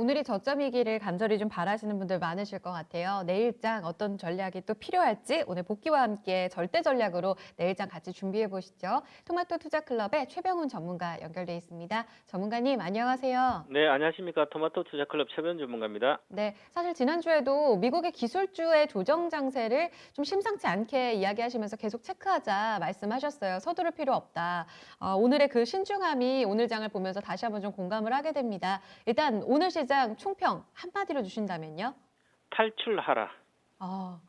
오늘이 저점이기를 간절히 좀 바라시는 분들 많으실 것 같아요. 내일장 어떤 전략이 또 필요할지 오늘 복귀와 함께 절대 전략으로 내일장 같이 준비해 보시죠. 토마토 투자 클럽의 최병훈 전문가 연결돼 있습니다. 전문가님 안녕하세요. 네, 안녕하십니까. 토마토 투자 클럽 최변 전문가입니다. 네, 사실 지난주에도 미국의 기술주의 조정 장세를 좀 심상치 않게 이야기하시면서 계속 체크하자 말씀하셨어요. 서두를 필요 없다. 오늘의 그 신중함이 오늘 장을 보면서 다시 한번 좀 공감을 하게 됩니다. 일단 오늘 시장 총평 한마디로 주신다면요? 탈출하라. 아,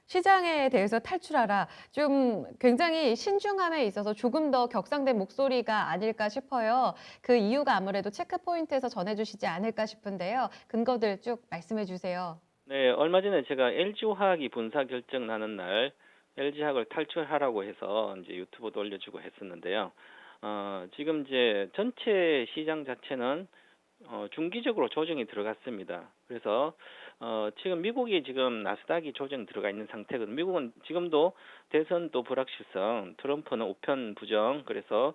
시장에 대해서 탈출하라. 좀 굉장히 신중함에 있어서 조금 더 격상된 목소리가 아닐까 싶어요. 그 이유가 아무래도 체크 포인트에서 전해주시지 않을까 싶은데요. 근거들 쭉 말씀해 주세요. 네, 얼마 전에 제가 LG화학이 분사 결정 나는 날 LG화학을 탈출하라고 해서 이제 유튜브도 올려주고 했었는데요. 지금 이제 전체 시장 자체는 중기적으로 조정이 들어갔습니다. 그래서 지금 미국이 지금 나스닥이 조정 들어가 있는 상태거든요. 미국은 지금도 대선도 불확실성, 트럼프는 우편 부정, 그래서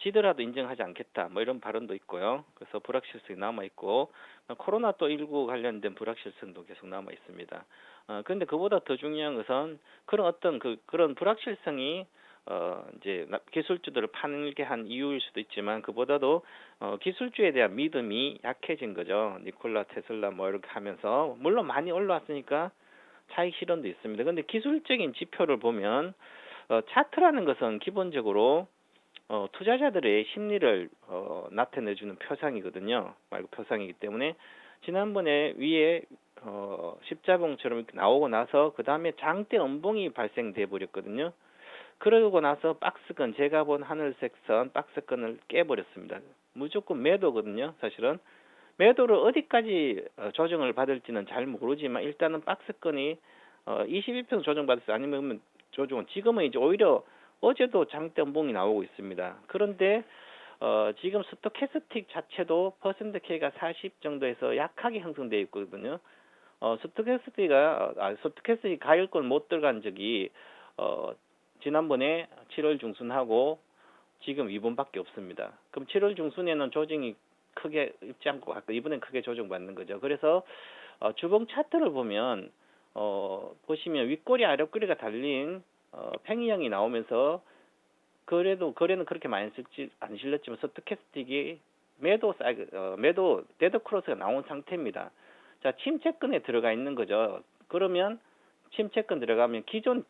지더라도 인정하지 않겠다 뭐 이런 발언도 있고요. 그래서 불확실성이 남아 있고 코로나 또 19 관련된 불확실성도 계속 남아 있습니다. 그런데 그보다 더 중요한 것은 그런 어떤 그런 불확실성이 이제 기술주들을 파늘게 한 이유일 수도 있지만 그보다도 기술주에 대한 믿음이 약해진 거죠. 니콜라 테슬라 뭐 이렇게 하면서 물론 많이 올라왔으니까 차익 실현도 있습니다. 그런데 기술적인 지표를 보면 차트라는 것은 기본적으로 투자자들의 심리를 나타내주는 표상이거든요. 말고 표상이기 때문에 지난번에 위에 십자봉처럼 이렇게 나오고 나서 그 다음에 장대 음봉이 발생돼 버렸거든요. 그러고 나서 박스권 제가 본 하늘색 선 박스권을 깨버렸습니다. 무조건 매도거든요. 사실은 매도를 어디까지 조정을 받을지는 잘 모르지만 일단은 박스권이 21평 조정받았어요. 아니면 조정은 지금은 이제 오히려 어제도 장대 음봉이 나오고 있습니다. 그런데 지금 스토캐스틱 자체도 퍼센트 K가 40 정도에서 약하게 형성되어 있거든요. 스토캐스틱이 가격권 못 들어간 적이 어, 지난번에 7월 중순하고 지금 이번밖에 없습니다. 그럼 7월 중순에는 조정이 크게 입지 않고 아까 이번엔 크게 조정받는 거죠. 그래서 주봉 차트를 보면 보시면 윗꼬리 아랫꼬리가 달린 팽이형이 나오면서 그래도 거래는 그렇게 많이 안 실렸지만 스토캐스틱이 매도 데드 크로스가 나온 상태입니다. 자, 침체권에 들어가 있는 거죠. 그러면 침체권 들어가면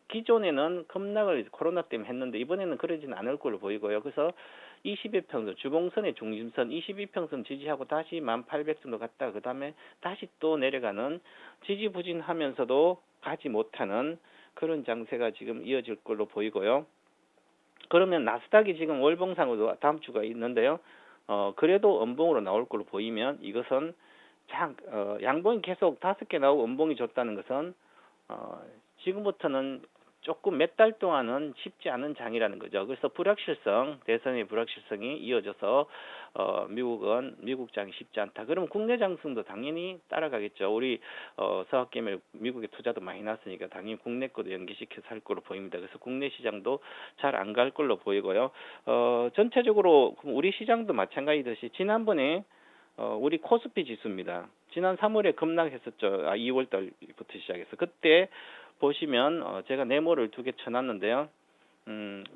기존에는 급락을 코로나 때문에 했는데 이번에는 그러지는 않을 걸로 보이고요. 그래서 21평선 주봉선의 중심선 22평선 지지하고 다시 1800 정도 갔다가 그 다음에 다시 또 내려가는 지지부진하면서도 가지 못하는 그런 장세가 지금 이어질 걸로 보이고요. 그러면 나스닥이 지금 월봉상으로 다음 주가 있는데요. 그래도 음봉으로 나올 걸로 보이면 이것은 양봉이 계속 5개 나오고 음봉이 줬다는 것은 지금부터는 조금 몇 달 동안은 쉽지 않은 장이라는 거죠. 그래서 대선의 불확실성이 이어져서 미국장이 쉽지 않다. 그러면 국내 장성도 당연히 따라가겠죠. 우리 서학개미 미국에 투자도 많이 났으니까 당연히 국내 거도 연기시켜서 할 걸로 보입니다. 그래서 국내 시장도 잘 안 갈 걸로 보이고요. 전체적으로 우리 시장도 마찬가지듯이 지난번에 우리 코스피 지수입니다. 지난 3월에 급락했었죠. 2월 달부터 시작해서 그때 보시면 제가 네모를 2개 쳐놨는데요.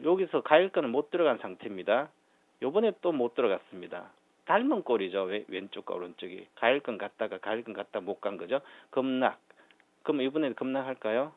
여기서 가일권은 못 들어간 상태입니다. 요번에 또 못 들어갔습니다. 닮은 꼴이죠. 왼쪽과 오른쪽이. 가일권 갔다가 못 간 거죠. 급락. 그럼 이번에 급락할까요?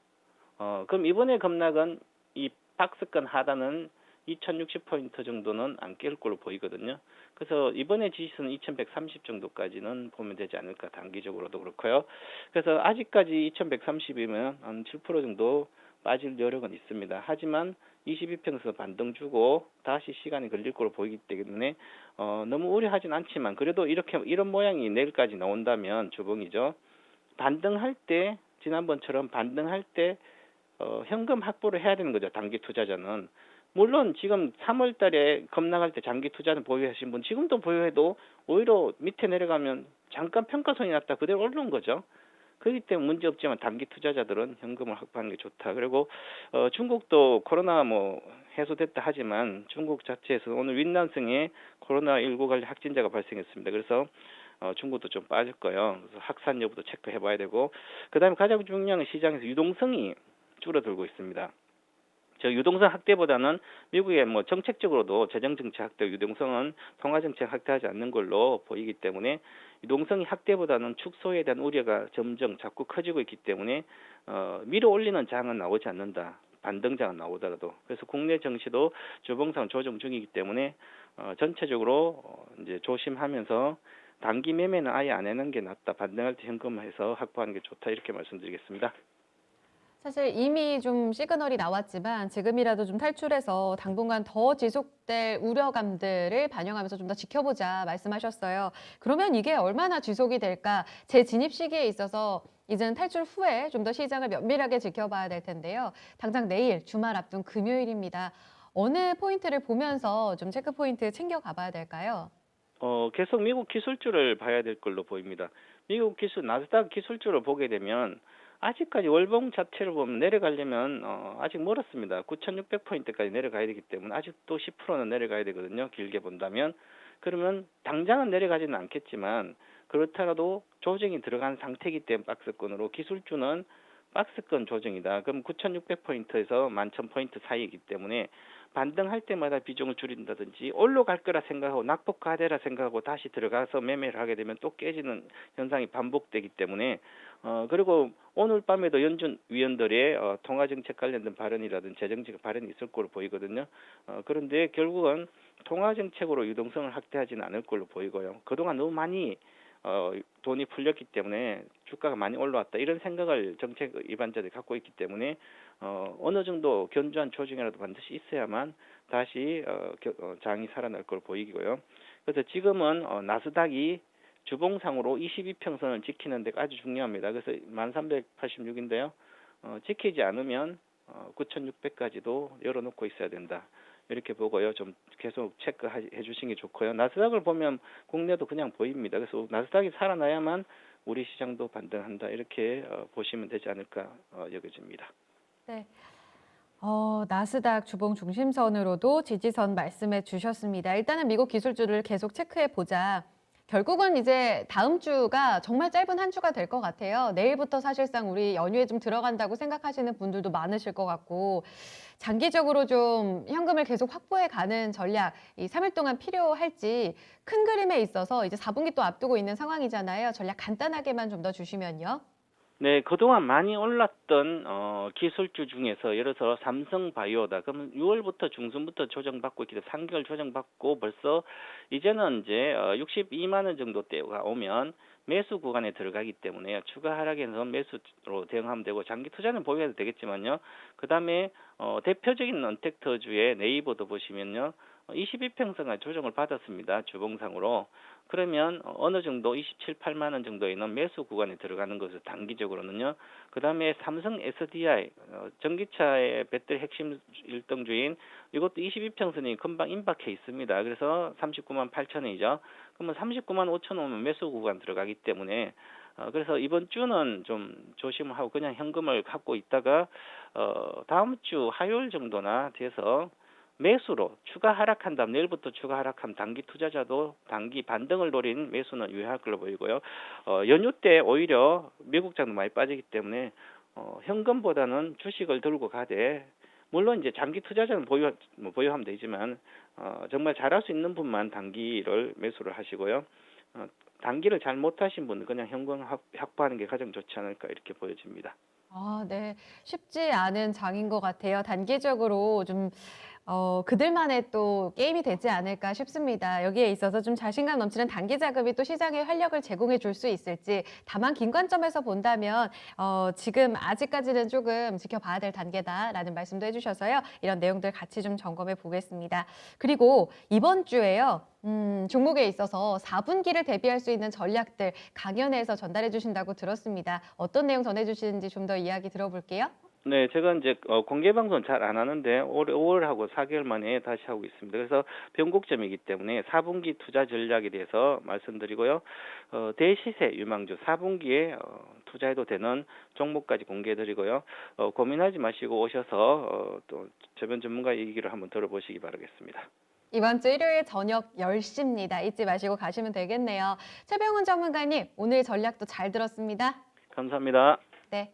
그럼 이번에 급락은 이 박스권 하단은 2060포인트 정도는 안 깰 걸로 보이거든요. 그래서 이번에 지수는 2130 정도까지는 보면 되지 않을까 단기적으로도 그렇고요. 그래서 아직까지 2130이면 한 7% 정도 빠질 여력은 있습니다. 하지만 22평에서 반등 주고 다시 시간이 걸릴 걸로 보이기 때문에 너무 우려하진 않지만 그래도 이런 모양이 내일까지 나온다면 주봉이죠. 반등할 때 지난번처럼 반등할 때 현금 확보를 해야 되는 거죠. 단기 투자자는. 물론 지금 3월 달에 급락할 때 장기 투자는 보유하신 분 지금도 보유해도 오히려 밑에 내려가면 잠깐 평가손이 났다 그대로 오르는 거죠. 그렇기 때문에 문제 없지만 단기 투자자들은 현금을 확보하는 게 좋다. 그리고 중국도 코로나 뭐 해소됐다 하지만 중국 자체에서 오늘 윈난성에 코로나19 관련 확진자가 발생했습니다. 그래서 중국도 좀 빠졌고요. 그래서 확산 여부도 체크해 봐야 되고, 그다음에 가장 중요한 건 시장에서 유동성이 줄어들고 있습니다. 저 유동성 확대보다는 미국의 뭐 정책적으로도 재정정책 확대, 유동성은 통화정책 확대하지 않는 걸로 보이기 때문에 유동성이 확대보다는 축소에 대한 우려가 점점 자꾸 커지고 있기 때문에 밀어 올리는 장은 나오지 않는다. 반등장은 나오더라도. 그래서 국내 증시도 주봉상 조정 중이기 때문에 전체적으로 이제 조심하면서 단기 매매는 아예 안 하는 게 낫다. 반등할 때 현금해서 확보하는 게 좋다. 이렇게 말씀드리겠습니다. 사실 이미 좀 시그널이 나왔지만 지금이라도 좀 탈출해서 당분간 더 지속될 우려감들을 반영하면서 좀 더 지켜보자 말씀하셨어요. 그러면 이게 얼마나 지속이 될까? 재진입 시기에 있어서 이제는 탈출 후에 좀 더 시장을 면밀하게 지켜봐야 될 텐데요. 당장 내일 주말 앞둔 금요일입니다. 어느 포인트를 보면서 좀 체크 포인트 챙겨 가봐야 될까요? 계속 미국 기술주를 봐야 될 걸로 보입니다. 미국 나스닥 기술주를 보게 되면 아직까지 월봉 자체를 보면 내려가려면 아직 멀었습니다. 9,600포인트까지 내려가야 되기 때문에 아직도 10%는 내려가야 되거든요. 길게 본다면. 그러면 당장은 내려가지는 않겠지만 그렇더라도 조정이 들어간 상태이기 때문에 박스권으로 기술주는 박스권 조정이다. 그럼 9,600포인트에서 11,000포인트 사이이기 때문에 반등할 때마다 비중을 줄인다든지 올라갈 거라 생각하고 낙폭과대라 생각하고 다시 들어가서 매매를 하게 되면 또 깨지는 현상이 반복되기 때문에 그리고 오늘 밤에도 연준 위원들의 통화정책 관련된 발언이라든지 재정책 발언이 있을 걸로 보이거든요. 그런데 결국은 통화정책으로 유동성을 확대하지는 않을 걸로 보이고요. 그동안 너무 많이 돈이 풀렸기 때문에 주가가 많이 올라왔다 이런 생각을 정책 입안자들이 갖고 있기 때문에 어느 정도 견조한 조정이라도 반드시 있어야만 다시 장이 살아날 걸 보이고요. 그래서 지금은 나스닥이 주봉상으로 22평선을 지키는 데가 아주 중요합니다. 그래서 1386인데요. 지키지 않으면 9600까지도 열어놓고 있어야 된다. 이렇게 보고요. 좀 계속 체크해 주시는 게 좋고요. 나스닥을 보면 국내도 그냥 보입니다. 그래서 나스닥이 살아나야만 우리 시장도 반등한다. 이렇게 보시면 되지 않을까 여겨집니다. 네. 나스닥 주봉 중심선으로도 지지선 말씀해 주셨습니다. 일단은 미국 기술주를 계속 체크해 보자. 결국은 이제 다음 주가 정말 짧은 한 주가 될 것 같아요. 내일부터 사실상 우리 연휴에 좀 들어간다고 생각하시는 분들도 많으실 것 같고, 장기적으로 좀 현금을 계속 확보해 가는 전략, 이 3일 동안 필요할지 큰 그림에 있어서 이제 4분기 또 앞두고 있는 상황이잖아요. 전략 간단하게만 좀 더 주시면요. 네, 그동안 많이 올랐던 기술주 중에서 예를 들어 삼성바이오다. 그러면 6월부터 중순부터 조정받고 있기 때문에 3개월 조정받고 벌써 이제는 이제 62만 원 정도 대가 오면 매수 구간에 들어가기 때문에 추가 하락에서 매수로 대응하면 되고 장기 투자는 보유해도 되겠지만요. 그다음에 대표적인 언택트주의 네이버도 보시면요. 22평선까지 조정을 받았습니다. 주봉상으로. 그러면 어느 정도 27, 8만 원 정도에는 매수 구간에 들어가는 것을 단기적으로는요. 그다음에 삼성 SDI 전기차의 배터리 핵심 일등주인 이것도 22평선이 금방 임박해 있습니다. 그래서 39만 8천 원이죠. 그러면 39만 5천 원은 매수 구간 들어가기 때문에 그래서 이번 주는 좀 조심을 하고 그냥 현금을 갖고 있다가 다음 주 화요일 정도나 돼서 매수로 추가 하락한다면 내일부터 추가 하락한 단기 투자자도 단기 반등을 노린 매수는 유효할 걸로 보이고요. 연휴 때 오히려 미국장도 많이 빠지기 때문에 현금보다는 주식을 들고 가되 물론 이제 장기 투자자는 보유하면 되지만 정말 잘할 수 있는 분만 단기를 매수를 하시고요. 단기를 잘 못하신 분은 그냥 현금 확보하는 게 가장 좋지 않을까 이렇게 보여집니다. 네. 쉽지 않은 장인 것 같아요. 단기적으로 좀 그들만의 또 게임이 되지 않을까 싶습니다. 여기에 있어서 좀 자신감 넘치는 단기 자금이 또 시장에 활력을 제공해 줄 수 있을지, 다만 긴 관점에서 본다면 지금 아직까지는 조금 지켜봐야 될 단계다라는 말씀도 해주셔서요. 이런 내용들 같이 좀 점검해 보겠습니다. 그리고 이번 주에요. 종목에 있어서 4분기를 대비할 수 있는 전략들 강연회에서 전달해 주신다고 들었습니다. 어떤 내용 전해 주시는지 좀 더 이야기 들어볼게요. 네, 제가 이제 공개 방송 잘 안 하는데 올해 5월하고 4개월 만에 다시 하고 있습니다. 그래서 변곡점이기 때문에 4분기 투자 전략에 대해서 말씀드리고요. 대시세 유망주 4분기에 투자해도 되는 종목까지 공개해드리고요. 고민하지 마시고 오셔서 또 주변 전문가 얘기를 한번 들어보시기 바라겠습니다. 이번 주 일요일 저녁 10시입니다. 잊지 마시고 가시면 되겠네요. 최병훈 전문가님, 오늘 전략도 잘 들었습니다. 감사합니다. 네.